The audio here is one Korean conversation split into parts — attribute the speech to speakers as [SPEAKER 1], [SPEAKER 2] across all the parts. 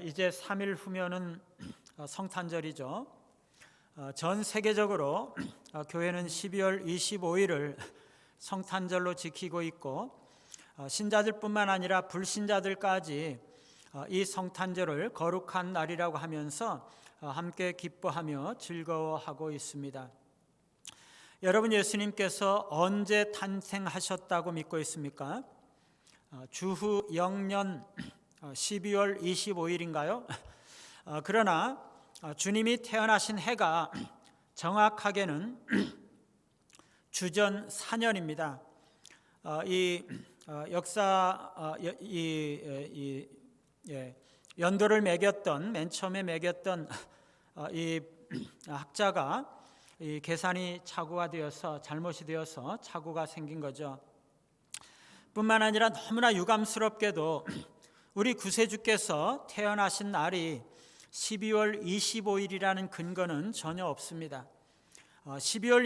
[SPEAKER 1] 이제 3일 후면은 성탄절이죠. 전 세계적으로 교회는 12월 25일을 성탄절로 지키고 있고 신자들뿐만 아니라 불신자들까지 이 성탄절을 거룩한 날이라고 하면서 함께 기뻐하며 즐거워하고 있습니다. 여러분, 예수님께서 언제 탄생하셨다고 믿고 있습니까? 주후 영년 12월 25일인가요? 그러나 주님이 태어나신 해가 정확하게는 주전 4년입니다. 연도를 매겼던 맨 처음에 매겼던 이 학자가 이 계산이 착오가 되어서 잘못이 되어서 착오가 생긴 거죠. 뿐만 아니라 너무나 유감스럽게도 우리 구세주께서 태어나신 날이 12월 25일이라는 근거는 전혀 없습니다. 12월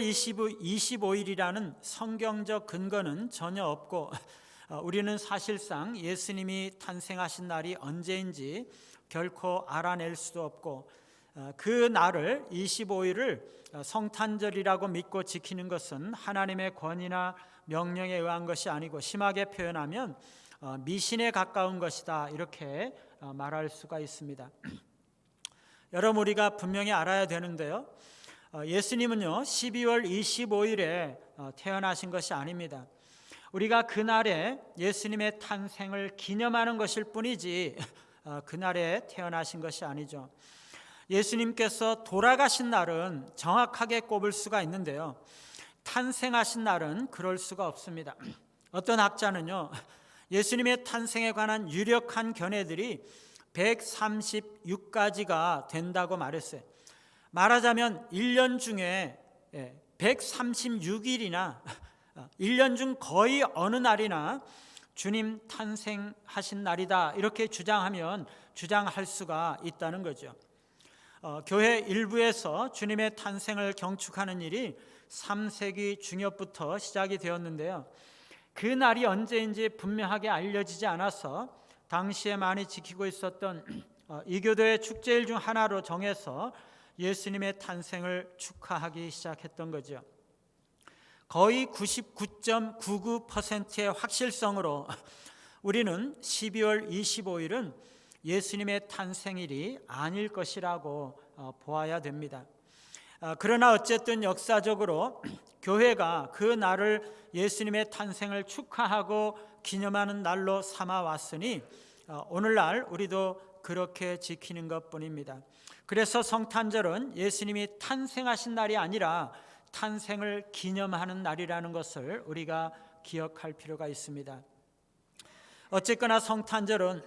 [SPEAKER 1] 25일이라는 성경적 근거는 전혀 없고 우리는 사실상 예수님이 탄생하신 날이 언제인지 결코 알아낼 수도 없고 그 날을 25일을 성탄절이라고 믿고 지키는 것은 하나님의 권위나 명령에 의한 것이 아니고 심하게 표현하면 미신에 가까운 것이다, 이렇게 말할 수가 있습니다. 여러분, 우리가 분명히 알아야 되는데요, 예수님은요 12월 25일에 태어나신 것이 아닙니다. 우리가 그날에 예수님의 탄생을 기념하는 것일 뿐이지 그날에 태어나신 것이 아니죠. 예수님께서 돌아가신 날은 정확하게 꼽을 수가 있는데요, 탄생하신 날은 그럴 수가 없습니다. 어떤 학자는요, 예수님의 탄생에 관한 유력한 견해들이 136가지가 된다고 말했어요. 말하자면 1년 중에 136일이나 1년 중 거의 어느 날이나 주님 탄생하신 날이다, 이렇게 주장할 수가 있다는 거죠. 교회 일부에서 주님의 탄생을 경축하는 일이 3세기 중엽부터 시작이 되었는데요, 그 날이 언제인지 분명하게 알려지지 않아서 당시에 많이 지키고 있었던 이교도의 축제일 중 하나로 정해서 예수님의 탄생을 축하하기 시작했던 거죠. 거의 99.99%의 확실성으로 우리는 12월 25일은 예수님의 탄생일이 아닐 것이라고 보아야 됩니다. 그러나 어쨌든 역사적으로 교회가 그 날을 예수님의 탄생을 축하하고 기념하는 날로 삼아 왔으니 오늘날 우리도 그렇게 지키는 것뿐입니다. 그래서 성탄절은 예수님이 탄생하신 날이 아니라 탄생을 기념하는 날이라는 것을 우리가 기억할 필요가 있습니다. 어쨌거나 성탄절은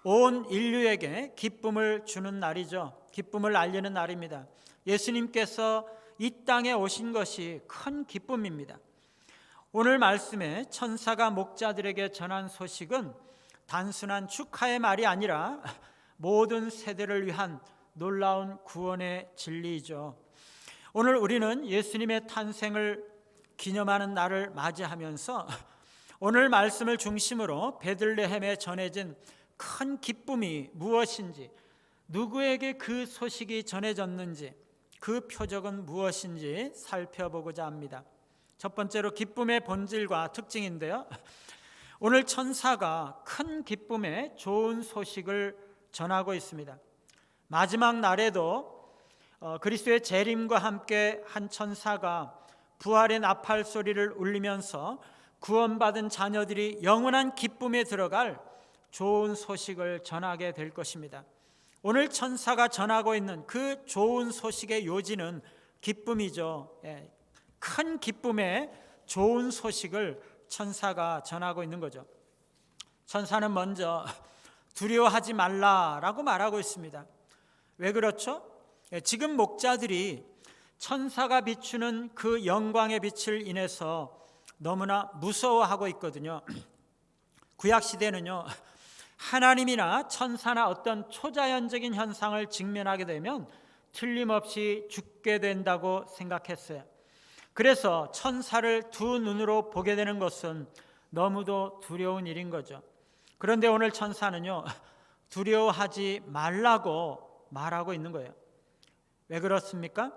[SPEAKER 1] 온 인류에게 기쁨을 주는 날이죠. 기쁨을 알리는 날입니다. 예수님께서 이 땅에 오신 것이 큰 기쁨입니다. 오늘 말씀에 천사가 목자들에게 전한 소식은 단순한 축하의 말이 아니라 모든 세대를 위한 놀라운 구원의 진리이죠. 오늘 우리는 예수님의 탄생을 기념하는 날을 맞이하면서 오늘 말씀을 중심으로 베들레헴에 전해진 큰 기쁨이 무엇인지, 누구에게 그 소식이 전해졌는지, 그 표적은 무엇인지 살펴보고자 합니다. 첫 번째로 기쁨의 본질과 특징인데요, 오늘 천사가 큰 기쁨의 좋은 소식을 전하고 있습니다. 마지막 날에도 그리스도의 재림과 함께 한 천사가 부활의 나팔 소리를 울리면서 구원받은 자녀들이 영원한 기쁨에 들어갈 좋은 소식을 전하게 될 것입니다. 오늘 천사가 전하고 있는 그 좋은 소식의 요지는 기쁨이죠. 큰 기쁨의 좋은 소식을 천사가 전하고 있는 거죠. 천사는 먼저 두려워하지 말라라고 말하고 있습니다. 왜 그렇죠? 지금 목자들이 천사가 비추는 그 영광의 빛을 인해서 너무나 무서워하고 있거든요. 구약시대는요, 하나님이나 천사나 어떤 초자연적인 현상을 직면하게 되면 틀림없이 죽게 된다고 생각했어요. 그래서 천사를 두 눈으로 보게 되는 것은 너무도 두려운 일인 거죠. 그런데 오늘 천사는요, 두려워하지 말라고 말하고 있는 거예요. 왜 그렇습니까?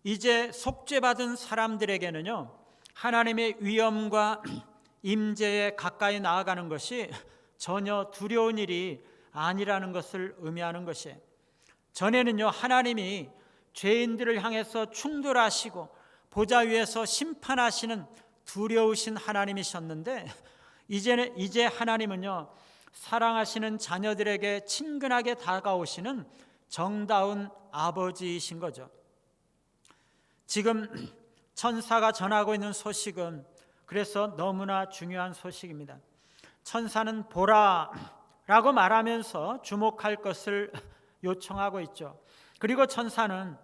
[SPEAKER 1] 이제 속죄받은 사람들에게는요, 하나님의 위엄과 임재에 가까이 나아가는 것이 전혀 두려운 일이 아니라는 것을 의미하는 것이에요. 전에는요, 하나님이 죄인들을 향해서 충돌하시고 보좌 위에서 심판하시는 두려우신 하나님이셨는데, 이제 하나님은요, 사랑하시는 자녀들에게 친근하게 다가오시는 정다운 아버지이신 거죠. 지금 천사가 전하고 있는 소식은 그래서 너무나 중요한 소식입니다. 천사는 보라 라고 말하면서 주목할 것을 요청하고 있죠. 그리고 천사는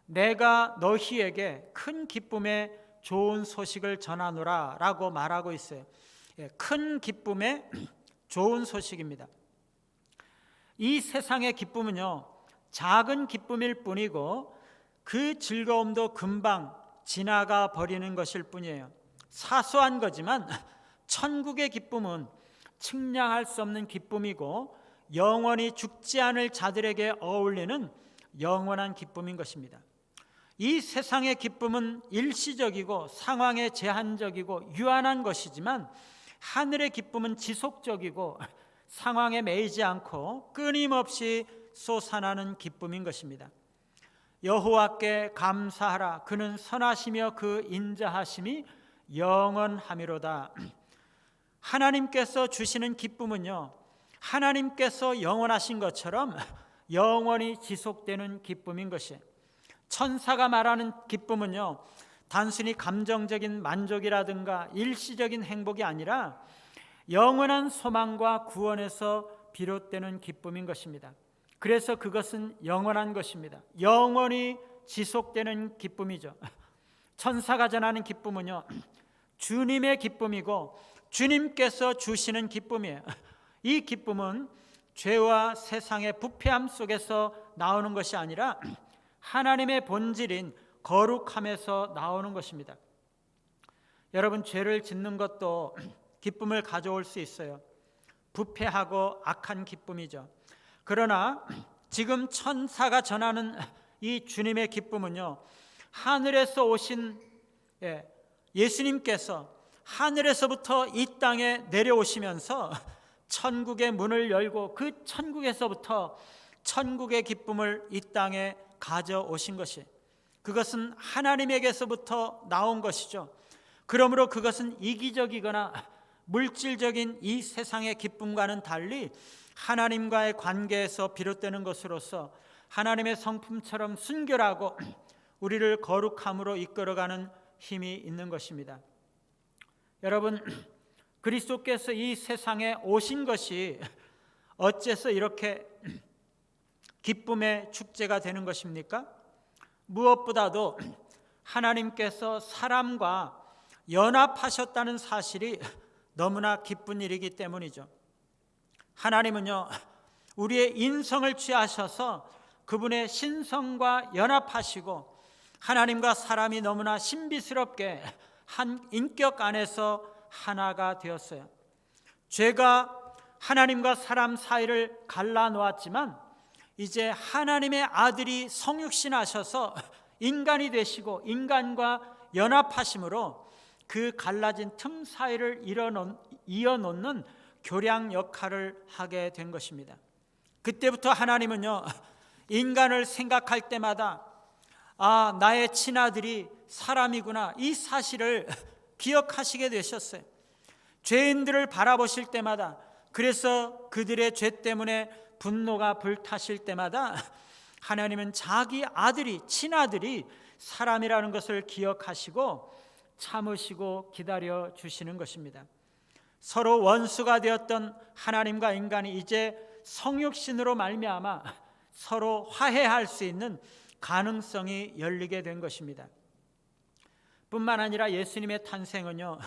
[SPEAKER 1] 내가 너희에게 큰 기쁨의 좋은 소식을 전하노라 라고 말하고 있어요. 큰 기쁨의 좋은 소식입니다. 이 세상의 기쁨은요, 작은 기쁨일 뿐이고 그 즐거움도 금방 지나가 버리는 것일 뿐이에요. 사소한 거지만 천국의 기쁨은 측량할 수 없는 기쁨이고 영원히 죽지 않을 자들에게 어울리는 영원한 기쁨인 것입니다. 이 세상의 기쁨은 일시적이고 상황에 제한적이고 유한한 것이지만 하늘의 기쁨은 지속적이고 상황에 매이지 않고 끊임없이 솟아나는 기쁨인 것입니다. 여호와께 감사하라. 그는 선하시며 그 인자하심이 영원하미로다. 하나님께서 주시는 기쁨은요, 하나님께서 영원하신 것처럼 영원히 지속되는 기쁨인 것이에요. 천사가 말하는 기쁨은요, 단순히 감정적인 만족이라든가 일시적인 행복이 아니라 영원한 소망과 구원에서 비롯되는 기쁨인 것입니다. 그래서 그것은 영원한 것입니다. 영원히 지속되는 기쁨이죠. 천사가 전하는 기쁨은요, 주님의 기쁨이고 주님께서 주시는 기쁨이에요. 이 기쁨은 죄와 세상의 부패함 속에서 나오는 것이 아니라 하나님의 본질인 거룩함에서 나오는 것입니다. 여러분, 죄를 짓는 것도 기쁨을 가져올 수 있어요. 부패하고 악한 기쁨이죠. 그러나 지금 천사가 전하는 이 주님의 기쁨은요, 하늘에서 오신 예수님께서 하늘에서부터 이 땅에 내려오시면서 천국의 문을 열고 그 천국에서부터 천국의 기쁨을 이 땅에 가져오신 것이, 그것은 하나님에게서부터 나온 것이죠. 그러므로 그것은 이기적이거나 물질적인 이 세상의 기쁨과는 달리 하나님과의 관계에서 비롯되는 것으로서 하나님의 성품처럼 순결하고 우리를 거룩함으로 이끌어가는 힘이 있는 것입니다. 여러분, 그리스도께서 이 세상에 오신 것이 어째서 이렇게 기쁨의 축제가 되는 것입니까? 무엇보다도 하나님께서 사람과 연합하셨다는 사실이 너무나 기쁜 일이기 때문이죠. 하나님은요, 우리의 인성을 취하셔서 그분의 신성과 연합하시고 하나님과 사람이 너무나 신비스럽게 한 인격 안에서 하나가 되었어요. 죄가 하나님과 사람 사이를 갈라놓았지만 이제 하나님의 아들이 성육신하셔서 인간이 되시고 인간과 연합하심으로 그 갈라진 틈 사이를 이어놓는 교량 역할을 하게 된 것입니다. 그때부터 하나님은요, 인간을 생각할 때마다 나의 친아들이 사람이구나, 이 사실을 기억하시게 되셨어요. 죄인들을 바라보실 때마다, 그래서 그들의 죄 때문에 분노가 불타실 때마다 하나님은 자기 아들이, 친아들이 사람이라는 것을 기억하시고 참으시고 기다려 주시는 것입니다. 서로 원수가 되었던 하나님과 인간이 이제 성육신으로 말미암아 서로 화해할 수 있는 가능성이 열리게 된 것입니다. 뿐만 아니라 예수님의 탄생은요,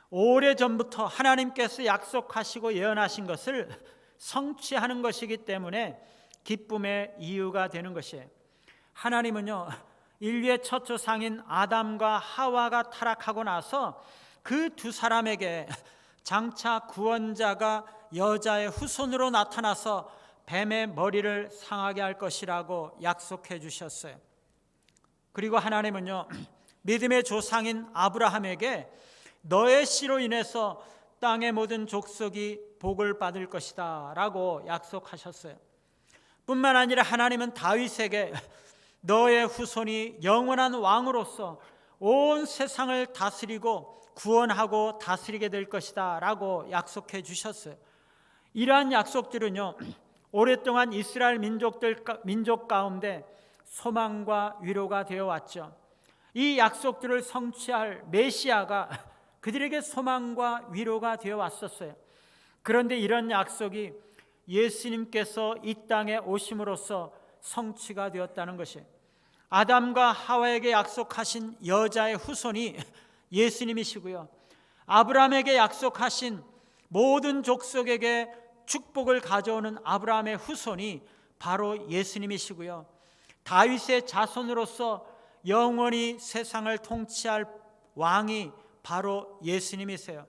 [SPEAKER 1] 오래전부터 하나님께서 약속하시고 예언하신 것을 성취하는 것이기 때문에 기쁨의 이유가 되는 것이에요. 하나님은요, 인류의 첫 조상인 아담과 하와가 타락하고 나서 그 두 사람에게 장차 구원자가 여자의 후손으로 나타나서 뱀의 머리를 상하게 할 것이라고 약속해 주셨어요. 그리고 하나님은요, 믿음의 조상인 아브라함에게 너의 씨로 인해서 땅의 모든 족속이 복을 받을 것이다 라고 약속하셨어요. 뿐만 아니라 하나님은 다윗에게 너의 후손이 영원한 왕으로서 온 세상을 다스리고 구원하고 다스리게 될 것이다 라고 약속해 주셨어요. 이러한 약속들은요, 오랫동안 이스라엘 민족 가운데 소망과 위로가 되어 왔죠. 이 약속들을 성취할 메시아가 그들에게 소망과 위로가 되어 왔었어요. 그런데 이런 약속이 예수님께서 이 땅에 오심으로써 성취가 되었다는 것이에요. 아담과 하와에게 약속하신 여자의 후손이 예수님이시고요, 아브라함에게 약속하신 모든 족속에게 축복을 가져오는 아브라함의 후손이 바로 예수님이시고요, 다윗의 자손으로서 영원히 세상을 통치할 왕이 바로 예수님이세요.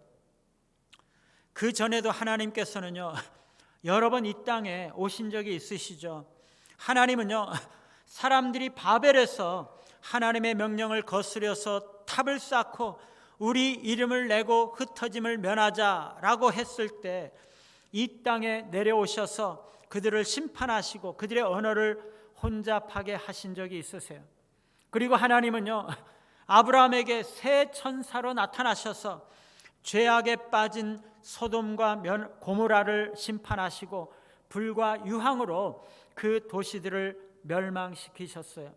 [SPEAKER 1] 그 전에도 하나님께서는요, 여러 번 이 땅에 오신 적이 있으시죠. 하나님은요, 사람들이 바벨에서 하나님의 명령을 거스려서 탑을 쌓고 우리 이름을 내고 흩어짐을 면하자라고 했을 때 이 땅에 내려오셔서 그들을 심판하시고 그들의 언어를 혼잡하게 하신 적이 있으세요. 그리고 하나님은요, 아브라함에게 새 천사로 나타나셔서 죄악에 빠진 소돔과 고모라를 심판하시고 불과 유황으로 그 도시들을 멸망시키셨어요.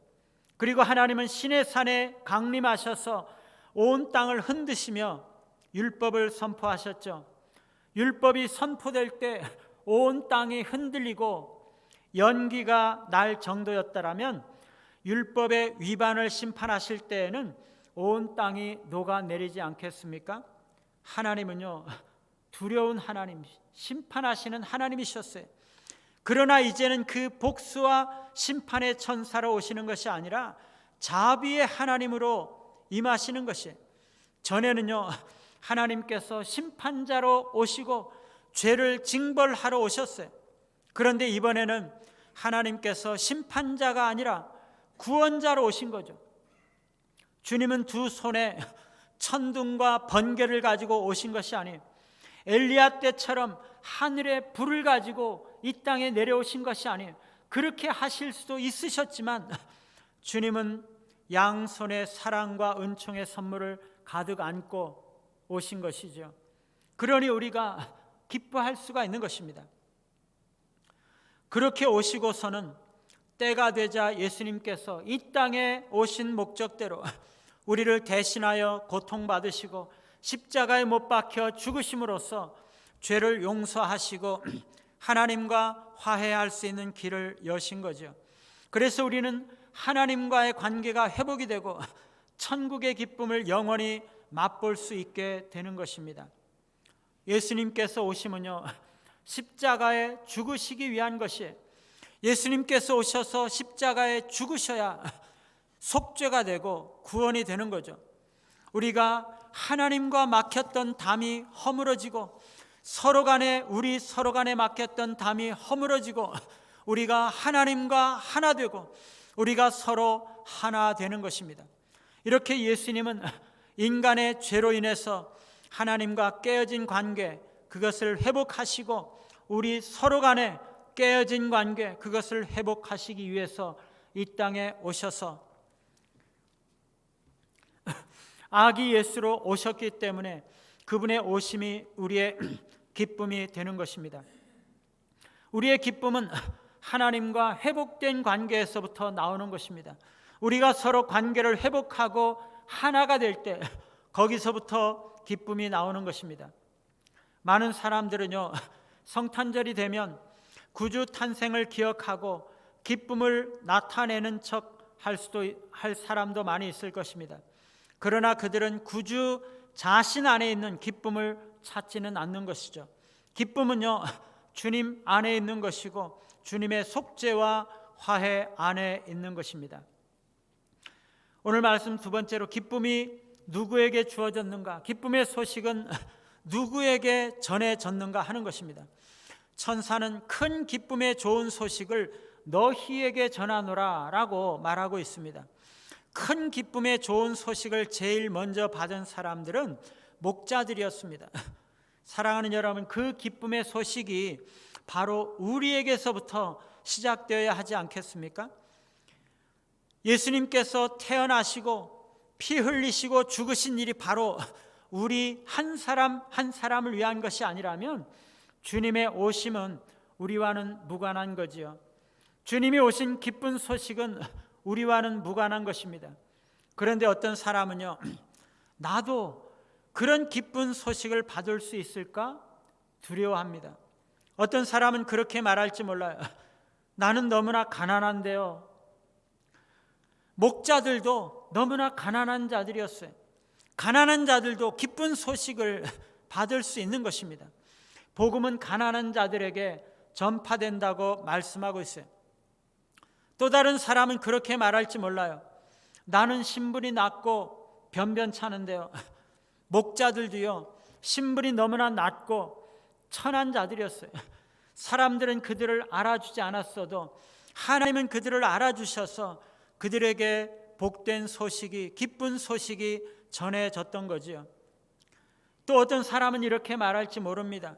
[SPEAKER 1] 그리고 하나님은 시내산에 강림하셔서 온 땅을 흔드시며 율법을 선포하셨죠. 율법이 선포될 때 온 땅이 흔들리고 연기가 날 정도였다라면 율법의 위반을 심판하실 때에는 온 땅이 녹아내리지 않겠습니까? 하나님은요, 두려운 하나님, 심판하시는 하나님이셨어요. 그러나 이제는 그 복수와 심판의 천사로 오시는 것이 아니라 자비의 하나님으로 임하시는 것이에요. 전에는요, 하나님께서 심판자로 오시고 죄를 징벌하러 오셨어요. 그런데 이번에는 하나님께서 심판자가 아니라 구원자로 오신 거죠. 주님은 두 손에 천둥과 번개를 가지고 오신 것이 아니에요. 엘리야 때처럼 하늘의 불을 가지고 이 땅에 내려오신 것이 아니에요. 그렇게 하실 수도 있으셨지만 주님은 양손에 사랑과 은총의 선물을 가득 안고 오신 것이죠. 그러니 우리가 기뻐할 수가 있는 것입니다. 그렇게 오시고서는 때가 되자 예수님께서 이 땅에 오신 목적대로 우리를 대신하여 고통받으시고 십자가에 못 박혀 죽으심으로써 죄를 용서하시고 하나님과 화해할 수 있는 길을 여신 거죠. 그래서 우리는 하나님과의 관계가 회복이 되고 천국의 기쁨을 영원히 맛볼 수 있게 되는 것입니다. 예수님께서 오시면요, 십자가에 죽으시기 위한 것이에요. 예수님께서 오셔서 십자가에 죽으셔야 속죄가 되고 구원이 되는 거죠. 우리가 하나님과 막혔던 담이 허물어지고 우리 서로 간에 막혔던 담이 허물어지고 우리가 하나님과 하나 되고 우리가 서로 하나 되는 것입니다. 이렇게 예수님은 인간의 죄로 인해서 하나님과 깨어진 관계, 그것을 회복하시고 우리 서로 간에 깨어진 관계, 그것을 회복하시기 위해서 이 땅에 오셔서 아기 예수로 오셨기 때문에 그분의 오심이 우리의 기쁨이 되는 것입니다. 우리의 기쁨은 하나님과 회복된 관계에서부터 나오는 것입니다. 우리가 서로 관계를 회복하고 하나가 될 때 거기서부터 기쁨이 나오는 것입니다. 많은 사람들은요, 성탄절이 되면 구주 탄생을 기억하고 기쁨을 나타내는 척 할 사람도 많이 있을 것입니다. 그러나 그들은 구주 자신 안에 있는 기쁨을 찾지는 않는 것이죠. 기쁨은요, 주님 안에 있는 것이고 주님의 속죄와 화해 안에 있는 것입니다. 오늘 말씀 두 번째로 기쁨이 누구에게 주어졌는가? 기쁨의 소식은 누구에게 전해졌는가 하는 것입니다. 천사는 큰 기쁨의 좋은 소식을 너희에게 전하노라 라고 말하고 있습니다. 큰 기쁨의 좋은 소식을 제일 먼저 받은 사람들은 목자들이었습니다. 사랑하는 여러분, 그 기쁨의 소식이 바로 우리에게서부터 시작되어야 하지 않겠습니까? 예수님께서 태어나시고 피 흘리시고 죽으신 일이 바로 우리 한 사람 한 사람을 위한 것이 아니라면 주님의 오심은 우리와는 무관한 거지요. 주님이 오신 기쁜 소식은 우리와는 무관한 것입니다. 그런데 어떤 사람은요, 나도 그런 기쁜 소식을 받을 수 있을까 두려워합니다. 어떤 사람은 그렇게 말할지 몰라요. 나는 너무나 가난한데요. 목자들도 너무나 가난한 자들이었어요. 가난한 자들도 기쁜 소식을 받을 수 있는 것입니다. 복음은 가난한 자들에게 전파된다고 말씀하고 있어요. 또 다른 사람은 그렇게 말할지 몰라요. 나는 신분이 낮고 변변찮은데요. 목자들도요, 신분이 너무나 낮고 천한 자들이었어요. 사람들은 그들을 알아주지 않았어도 하나님은 그들을 알아주셔서 그들에게 복된 소식이, 기쁜 소식이 전해졌던 거지요. 또 어떤 사람은 이렇게 말할지 모릅니다.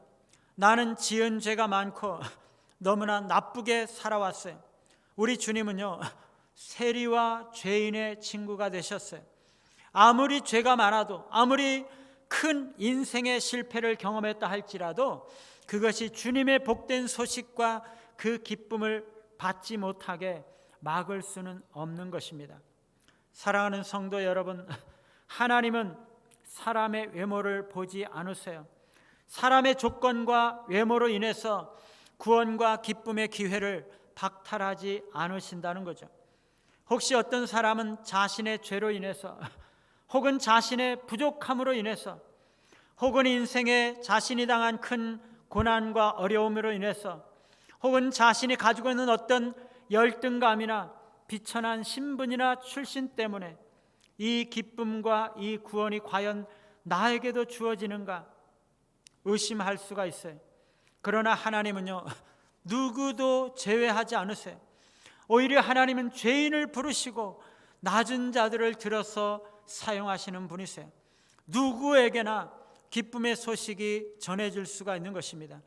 [SPEAKER 1] 나는 지은 죄가 많고 너무나 나쁘게 살아왔어요. 우리 주님은요, 세리와 죄인의 친구가 되셨어요. 아무리 죄가 많아도, 아무리 큰 인생의 실패를 경험했다 할지라도 그것이 주님의 복된 소식과 그 기쁨을 받지 못하게 막을 수는 없는 것입니다. 사랑하는 성도 여러분, 하나님은 사람의 외모를 보지 않으세요. 사람의 조건과 외모로 인해서 구원과 기쁨의 기회를 박탈하지 않으신다는 거죠. 혹시 어떤 사람은 자신의 죄로 인해서, 혹은 자신의 부족함으로 인해서, 혹은 인생에 자신이 당한 큰 고난과 어려움으로 인해서, 혹은 자신이 가지고 있는 어떤 열등감이나 비천한 신분이나 출신 때문에 이 기쁨과 이 구원이 과연 나에게도 주어지는가 의심할 수가 있어요. 그러나 하나님은요, 누구도 제외하지 않으세요. 오히려 하나님은 죄인을 부르시고 낮은 자들을 들어서 사용하시는 분이세요. 누구에게나 기쁨의 소식이 전해질 수가 있는 것입니다.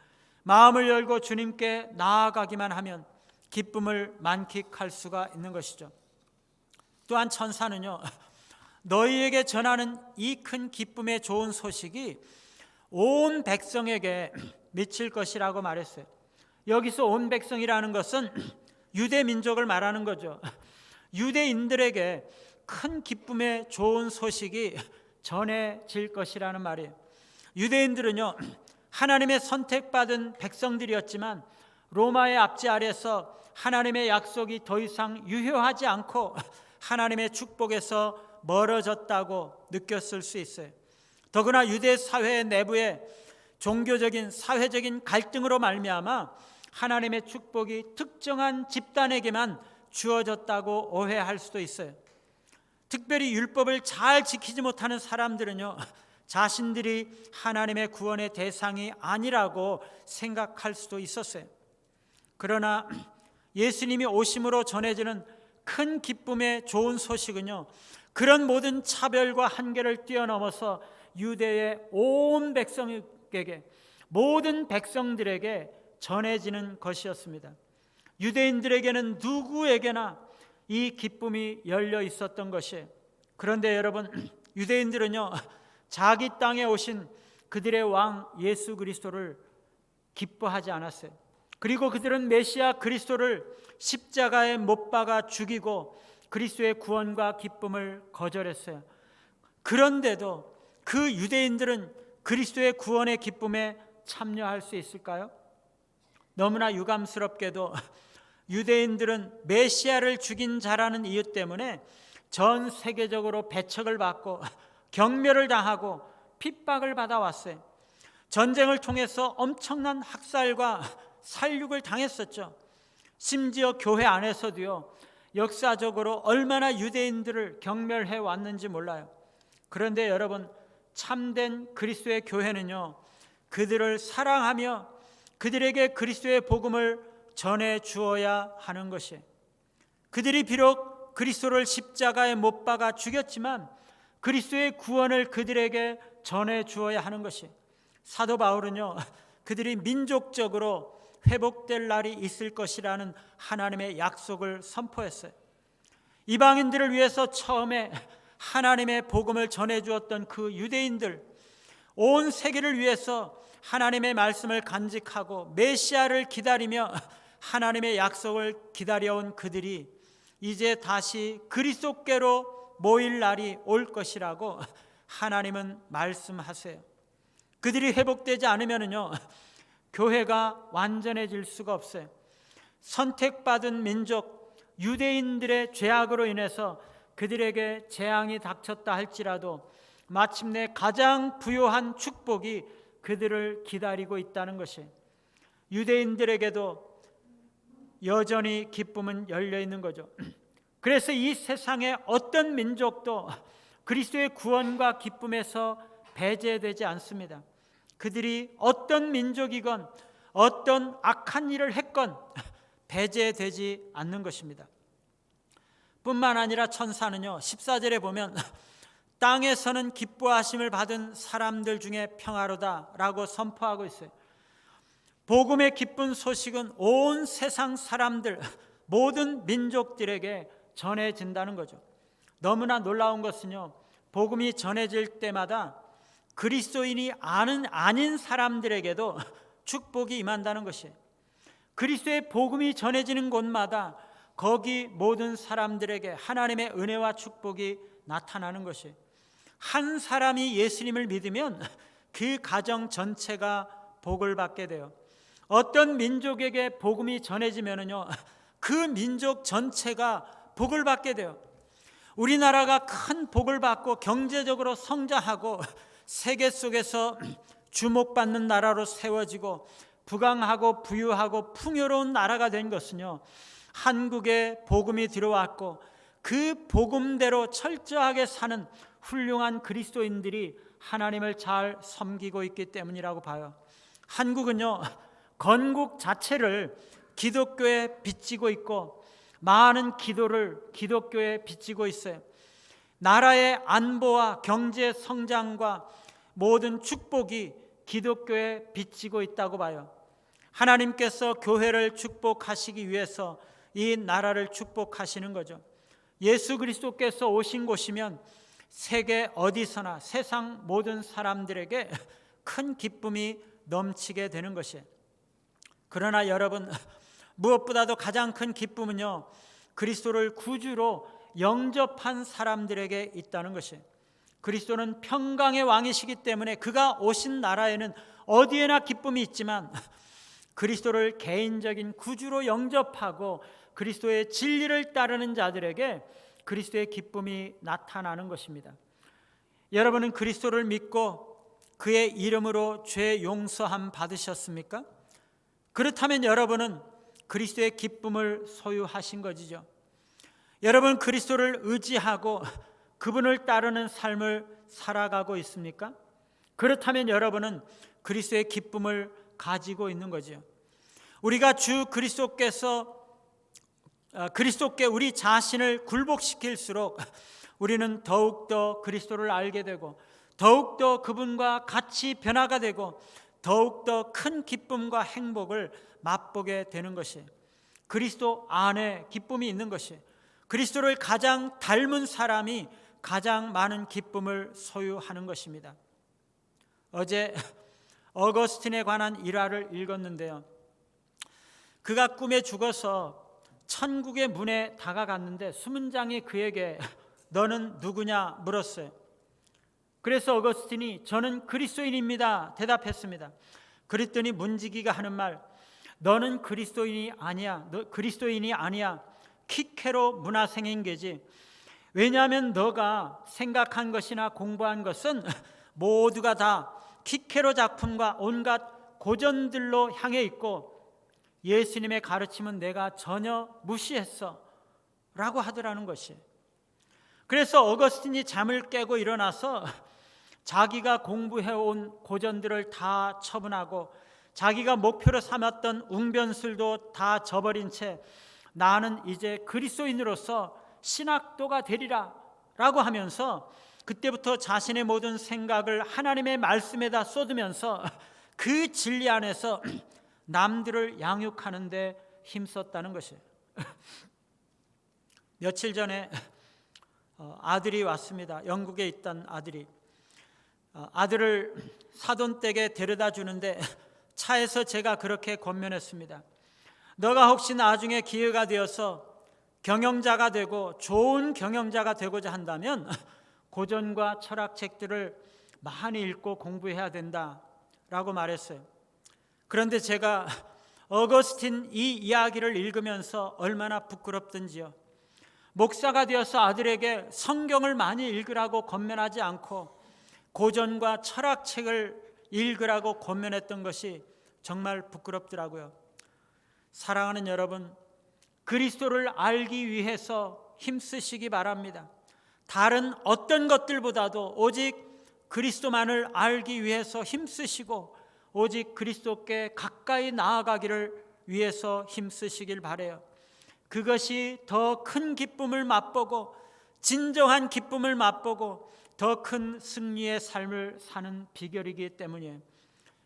[SPEAKER 1] 마음을 열고 주님께 나아가기만 하면 기쁨을 만끽할 수가 있는 것이죠. 또한 천사는요, 너희에게 전하는 이 큰 기쁨의 좋은 소식이 온 백성에게 미칠 것이라고 말했어요. 여기서 온 백성이라는 것은 유대 민족을 말하는 거죠. 유대인들에게 큰 기쁨의 좋은 소식이 전해질 것이라는 말이에요. 유대인들은요, 하나님의 선택받은 백성들이었지만 로마의 압제 아래서 하나님의 약속이 더 이상 유효하지 않고 하나님의 축복에서 멀어졌다고 느꼈을 수 있어요. 더구나 유대 사회 내부에 종교적인 사회적인 갈등으로 말미암아 하나님의 축복이 특정한 집단에게만 주어졌다고 오해할 수도 있어요. 특별히 율법을 잘 지키지 못하는 사람들은요, 자신들이 하나님의 구원의 대상이 아니라고 생각할 수도 있었어요. 그러나 예수님이 오심으로 전해지는 큰 기쁨의 좋은 소식은요, 그런 모든 차별과 한계를 뛰어넘어서 유대의 온 백성에게, 모든 백성들에게 전해지는 것이었습니다. 유대인들에게는 누구에게나 이 기쁨이 열려 있었던 것이에요. 그런데 여러분, 유대인들은요, 자기 땅에 오신 그들의 왕 예수 그리스도를 기뻐하지 않았어요. 그리고 그들은 메시아 그리스도를 십자가에 못 박아 죽이고 그리스도의 구원과 기쁨을 거절했어요. 그런데도 그 유대인들은 그리스도의 구원의 기쁨에 참여할 수 있을까요? 너무나 유감스럽게도 유대인들은 메시아를 죽인 자라는 이유 때문에 전 세계적으로 배척을 받고 경멸을 당하고 핍박을 받아왔어요. 전쟁을 통해서 엄청난 학살과 살육을 당했었죠. 심지어 교회 안에서도요, 역사적으로 얼마나 유대인들을 경멸해 왔는지 몰라요. 그런데 여러분, 참된 그리스도의 교회는요, 그들을 사랑하며 그들에게 그리스도의 복음을 전해 주어야 하는 것이, 그들이 비록 그리스도를 십자가에 못 박아 죽였지만 그리스도의 구원을 그들에게 전해 주어야 하는 것이, 사도 바울은요, 그들이 민족적으로 회복될 날이 있을 것이라는 하나님의 약속을 선포했어요. 이방인들을 위해서 처음에 하나님의 복음을 전해 주었던 그 유대인들, 온 세계를 위해서 하나님의 말씀을 간직하고 메시아를 기다리며 하나님의 약속을 기다려온 그들이 이제 다시 그리스도께로 모일 날이 올 것이라고 하나님은 말씀하세요. 그들이 회복되지 않으면요, 교회가 완전해질 수가 없어요. 선택받은 민족 유대인들의 죄악으로 인해서 그들에게 재앙이 닥쳤다 할지라도 마침내 가장 부요한 축복이 그들을 기다리고 있다는 것이, 유대인들에게도 여전히 기쁨은 열려 있는 거죠. 그래서 이 세상의 어떤 민족도 그리스도의 구원과 기쁨에서 배제되지 않습니다. 그들이 어떤 민족이건 어떤 악한 일을 했건 배제되지 않는 것입니다. 뿐만 아니라 천사는요, 14절에 보면 땅에서는 기뻐하심을 받은 사람들 중에 평화로다라고 선포하고 있어요. 복음의 기쁜 소식은 온 세상 사람들, 모든 민족들에게 전해진다는 거죠. 너무나 놀라운 것은요, 복음이 전해질 때마다 그리스도인이 아닌 사람들에게도 축복이 임한다는 것이에요. 그리스도의 복음이 전해지는 곳마다 거기 모든 사람들에게 하나님의 은혜와 축복이 나타나는 것이에요. 한 사람이 예수님을 믿으면 그 가정 전체가 복을 받게 돼요. 어떤 민족에게 복음이 전해지면요, 그 민족 전체가 복을 받게 돼요. 우리나라가 큰 복을 받고 경제적으로 성장하고 세계 속에서 주목받는 나라로 세워지고 부강하고 부유하고 풍요로운 나라가 된 것은요, 한국에 복음이 들어왔고 그 복음대로 철저하게 사는 훌륭한 그리스도인들이 하나님을 잘 섬기고 있기 때문이라고 봐요. 한국은요, 건국 자체를 기독교에 빚지고 있고 많은 기도를 기독교에 빚지고 있어요. 나라의 안보와 경제 성장과 모든 축복이 기독교에 빚지고 있다고 봐요. 하나님께서 교회를 축복하시기 위해서 이 나라를 축복하시는 거죠. 예수 그리스도께서 오신 곳이면 세계 어디서나 세상 모든 사람들에게 큰 기쁨이 넘치게 되는 것이에요. 그러나 여러분, 무엇보다도 가장 큰 기쁨은요, 그리스도를 구주로 영접한 사람들에게 있다는 것이에요. 그리스도는 평강의 왕이시기 때문에 그가 오신 나라에는 어디에나 기쁨이 있지만 그리스도를 개인적인 구주로 영접하고 그리스도의 진리를 따르는 자들에게 그리스도의 기쁨이 나타나는 것입니다. 여러분은 그리스도를 믿고 그의 이름으로 죄 용서함 받으셨습니까? 그렇다면 여러분은 그리스도의 기쁨을 소유하신 것이죠. 여러분 그리스도를 의지하고 그분을 따르는 삶을 살아가고 있습니까? 그렇다면 여러분은 그리스도의 기쁨을 가지고 있는 거죠. 우리가 주 그리스도께 우리 자신을 굴복시킬수록 우리는 더욱더 그리스도를 알게 되고 더욱더 그분과 같이 변화가 되고 더욱더 큰 기쁨과 행복을 맛보게 되는 것이, 그리스도 안에 기쁨이 있는 것이, 그리스도를 가장 닮은 사람이 가장 많은 기쁨을 소유하는 것입니다. 어제 어거스틴에 관한 일화를 읽었는데요, 그가 꿈에 죽어서 천국의 문에 다가갔는데 수문장이 그에게 너는 누구냐 물었어요. 그래서 어거스틴이 저는 그리스도인입니다 대답했습니다. 그랬더니 문지기가 하는 말, 너는 그리스도인이 아니야. 키케로 문화생인 게지. 왜냐하면 너가 생각한 것이나 공부한 것은 모두가 다 키케로 작품과 온갖 고전들로 향해 있고 예수님의 가르침은 내가 전혀 무시했어 라고 하더라는 것이. 그래서 어거스틴이 잠을 깨고 일어나서 자기가 공부해온 고전들을 다 처분하고 자기가 목표로 삼았던 웅변술도 다 저버린 채 나는 이제 그리스도인으로서 신학도가 되리라 라고 하면서 그때부터 자신의 모든 생각을 하나님의 말씀에다 쏟으면서 그 진리 안에서 남들을 양육하는 데 힘썼다는 것이에요. 며칠 전에 아들이 왔습니다. 영국에 있던 아들이. 아들을 사돈댁에 데려다 주는데 차에서 제가 그렇게 권면했습니다. 너가 혹시 나중에 기회가 되어서 경영자가 되고 좋은 경영자가 되고자 한다면 고전과 철학책들을 많이 읽고 공부해야 된다라고 말했어요. 그런데 제가 어거스틴 이 이야기를 읽으면서 얼마나 부끄럽던지요. 목사가 되어서 아들에게 성경을 많이 읽으라고 권면하지 않고 고전과 철학책을 읽으라고 권면했던 것이 정말 부끄럽더라고요. 사랑하는 여러분, 그리스도를 알기 위해서 힘쓰시기 바랍니다. 다른 어떤 것들보다도 오직 그리스도만을 알기 위해서 힘쓰시고 오직 그리스도께 가까이 나아가기를 위해서 힘쓰시길 바라요. 그것이 더 큰 기쁨을 맛보고 진정한 기쁨을 맛보고 더 큰 승리의 삶을 사는 비결이기 때문이에요.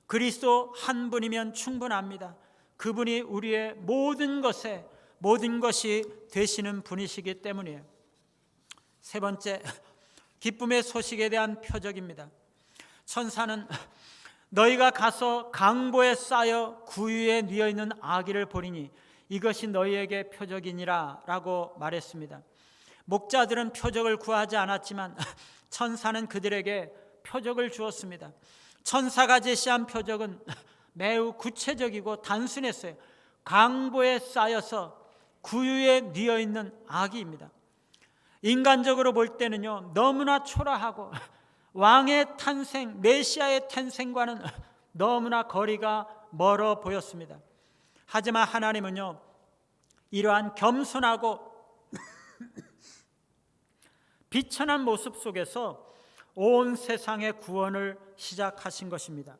[SPEAKER 1] 그리스도 한 분이면 충분합니다. 그분이 우리의 모든 것이 되시는 분이시기 때문이에요. 세 번째, 기쁨의 소식에 대한 표적입니다. 천사는 너희가 가서 강보에 쌓여 구유에 뉘어 있는 아기를 보리니 이것이 너희에게 표적이니라 라고 말했습니다. 목자들은 표적을 구하지 않았지만 천사는 그들에게 표적을 주었습니다. 천사가 제시한 표적은 매우 구체적이고 단순했어요. 강보에 쌓여서 구유에 뉘어 있는 아기입니다. 인간적으로 볼 때는요, 너무나 초라하고 왕의 탄생, 메시아의 탄생과는 너무나 거리가 멀어 보였습니다. 하지만 하나님은요, 이러한 겸손하고 비천한 모습 속에서 온 세상의 구원을 시작하신 것입니다.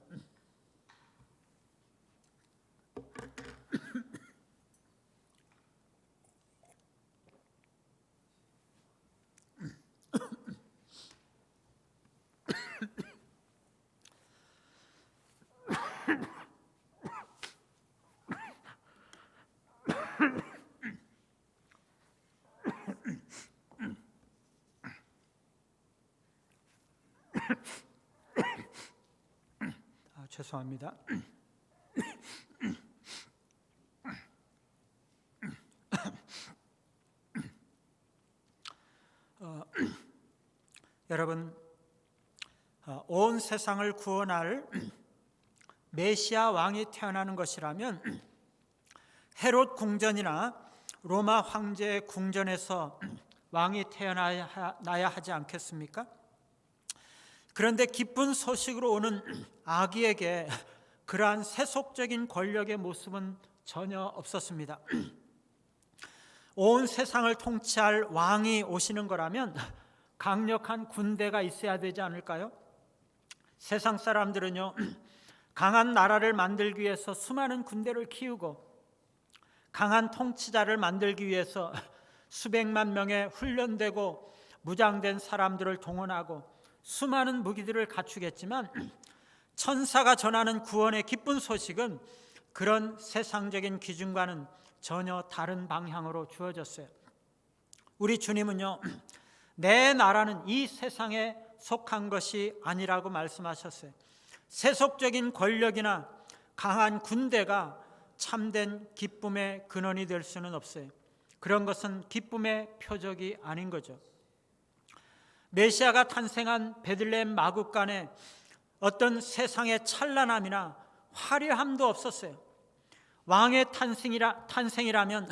[SPEAKER 1] 죄송합니다. 여러분, 온 세상을 구원할 메시아 왕이 태어나는 것이라면 헤롯 궁전이나 로마 황제의 궁전에서 왕이 태어나야 하지 않겠습니까? 그런데 기쁜 소식으로 오는 아기에게 그러한 세속적인 권력의 모습은 전혀 없었습니다. 온 세상을 통치할 왕이 오시는 거라면 강력한 군대가 있어야 되지 않을까요? 세상 사람들은요, 강한 나라를 만들기 위해서 수많은 군대를 키우고 강한 통치자를 만들기 위해서 수백만 명의 훈련되고 무장된 사람들을 동원하고 수많은 무기들을 갖추겠지만 천사가 전하는 구원의 기쁜 소식은 그런 세상적인 기준과는 전혀 다른 방향으로 주어졌어요. 우리 주님은요, 내 나라는 이 세상에 속한 것이 아니라고 말씀하셨어요. 세속적인 권력이나 강한 군대가 참된 기쁨의 근원이 될 수는 없어요. 그런 것은 기쁨의 표적이 아닌 거죠. 메시아가 탄생한 베들레헴 마국간에 어떤 세상의 찬란함이나 화려함도 없었어요. 왕의 탄생이라면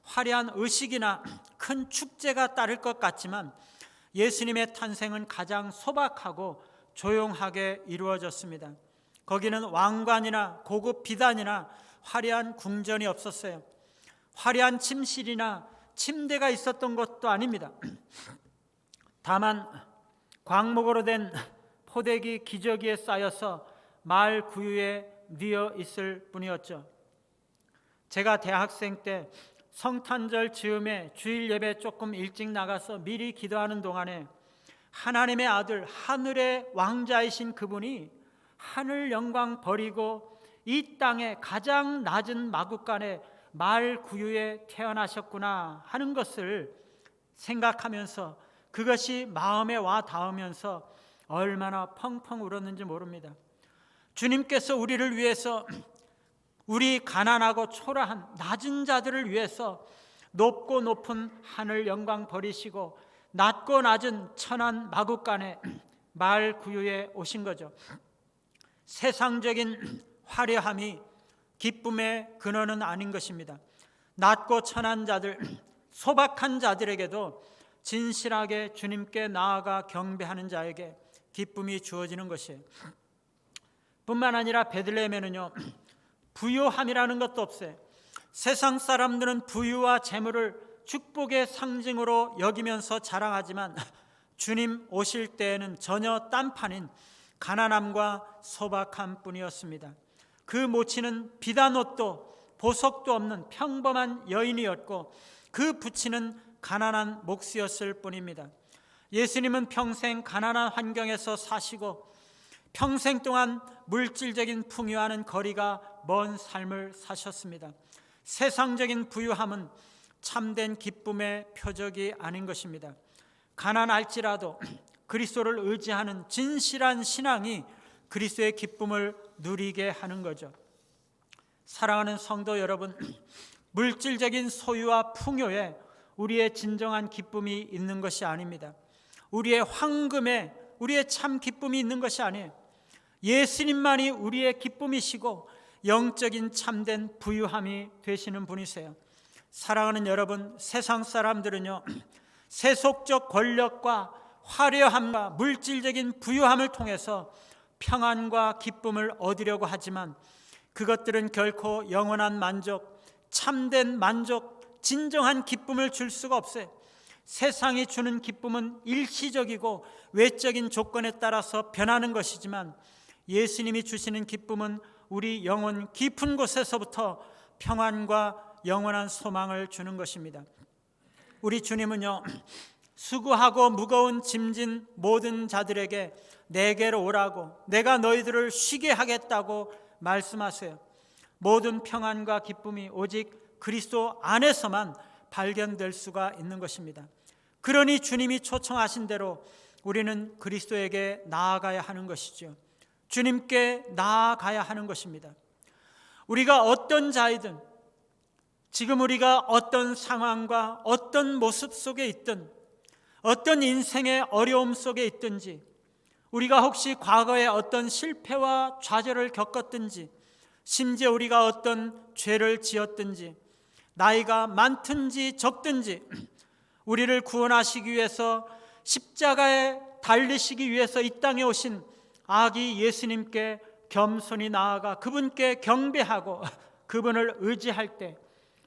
[SPEAKER 1] 화려한 의식이나 큰 축제가 따를 것 같지만 예수님의 탄생은 가장 소박하고 조용하게 이루어졌습니다. 거기는 왕관이나 고급 비단이나 화려한 궁전이 없었어요. 화려한 침실이나 침대가 있었던 것도 아닙니다. 다만 광목으로 된 포대기 기저귀에 쌓여서 말 구유에 뉘어 있을 뿐이었죠. 제가 대학생 때 성탄절 즈음에 주일 예배 조금 일찍 나가서 미리 기도하는 동안에 하나님의 아들, 하늘의 왕자이신 그분이 하늘 영광 버리고 이 땅의 가장 낮은 마구간에 말 구유에 태어나셨구나 하는 것을 생각하면서 그것이 마음에 와 닿으면서 얼마나 펑펑 울었는지 모릅니다. 주님께서 우리를 위해서, 우리 가난하고 초라한 낮은 자들을 위해서 높고 높은 하늘 영광 버리시고 낮고 낮은 천한 마구간에 말 구유에 오신 거죠. 세상적인 화려함이 기쁨의 근원은 아닌 것입니다. 낮고 천한 자들, 소박한 자들에게도 진실하게 주님께 나아가 경배하는 자에게 기쁨이 주어지는 것이에요. 뿐만 아니라 베들레헴에는요, 부유함이라는 것도 없어요. 세상 사람들은 부유와 재물을 축복의 상징으로 여기면서 자랑하지만 주님 오실 때에는 전혀 딴판인 가난함과 소박함 뿐이었습니다. 그 모친은 비단 옷도 보석도 없는 평범한 여인이었고 그 부친은 가난한 목수였을 뿐입니다. 예수님은 평생 가난한 환경에서 사시고 평생 동안 물질적인 풍요와는 거리가 먼 삶을 사셨습니다. 세상적인 부유함은 참된 기쁨의 표적이 아닌 것입니다. 가난할지라도 그리스도를 의지하는 진실한 신앙이 그리스도의 기쁨을 누리게 하는 거죠. 사랑하는 성도 여러분, 물질적인 소유와 풍요에 우리의 진정한 기쁨이 있는 것이 아닙니다. 우리의 황금에 우리의 참 기쁨이 있는 것이 아니에요. 예수님만이 우리의 기쁨이시고 영적인 참된 부유함이 되시는 분이세요. 사랑하는 여러분, 세상 사람들은요, 세속적 권력과 화려함과 물질적인 부유함을 통해서 평안과 기쁨을 얻으려고 하지만 그것들은 결코 영원한 만족, 참된 만족, 진정한 기쁨을 줄 수가 없어요. 세상이 주는 기쁨은 일시적이고 외적인 조건에 따라서 변하는 것이지만 예수님이 주시는 기쁨은 우리 영혼 깊은 곳에서부터 평안과 영원한 소망을 주는 것입니다. 우리 주님은요, 수고하고 무거운 짐진 모든 자들에게 내게로 오라고, 내가 너희들을 쉬게 하겠다고 말씀하세요. 모든 평안과 기쁨이 오직 그리스도 안에서만 발견될 수가 있는 것입니다. 그러니 주님이 초청하신 대로 우리는 그리스도에게 나아가야 하는 것이죠. 주님께 나아가야 하는 것입니다. 우리가 어떤 자이든, 지금 우리가 어떤 상황과 어떤 모습 속에 있든, 어떤 인생의 어려움 속에 있든지, 우리가 혹시 과거에 어떤 실패와 좌절을 겪었든지, 심지어 우리가 어떤 죄를 지었든지, 나이가 많든지 적든지, 우리를 구원하시기 위해서 십자가에 달리시기 위해서 이 땅에 오신 아기 예수님께 겸손히 나아가 그분께 경배하고 그분을 의지할 때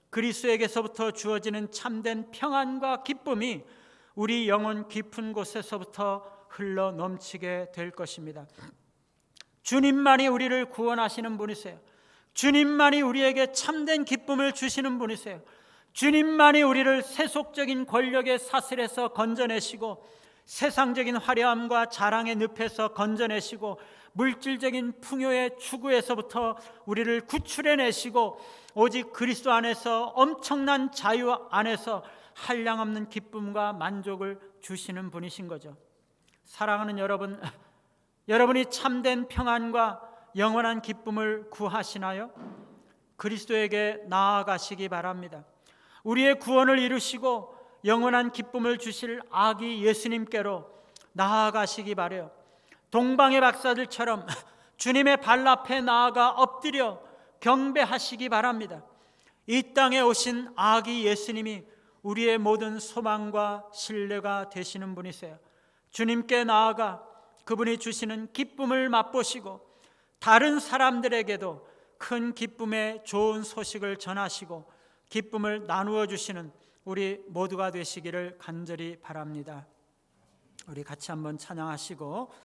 [SPEAKER 1] 그리스도에게서부터 주어지는 참된 평안과 기쁨이 우리 영혼 깊은 곳에서부터 흘러 넘치게 될 것입니다. 주님만이 우리를 구원하시는 분이세요. 주님만이 우리에게 참된 기쁨을 주시는 분이세요. 주님만이 우리를 세속적인 권력의 사슬에서 건져내시고 세상적인 화려함과 자랑의 늪에서 건져내시고 물질적인 풍요의 추구에서부터 우리를 구출해내시고 오직 그리스도 안에서 엄청난 자유 안에서 한량없는 기쁨과 만족을 주시는 분이신 거죠. 사랑하는 여러분, 여러분이 참된 평안과 영원한 기쁨을 구하시나요? 그리스도에게 나아가시기 바랍니다. 우리의 구원을 이루시고 영원한 기쁨을 주실 아기 예수님께로 나아가시기 바라요. 동방의 박사들처럼 주님의 발 앞에 나아가 엎드려 경배하시기 바랍니다. 이 땅에 오신 아기 예수님이 우리의 모든 소망과 신뢰가 되시는 분이세요. 주님께 나아가 그분이 주시는 기쁨을 맛보시고 다른 사람들에게도 큰 기쁨의 좋은 소식을 전하시고 기쁨을 나누어 주시는 우리 모두가 되시기를 간절히 바랍니다. 우리 같이 한번 찬양하시고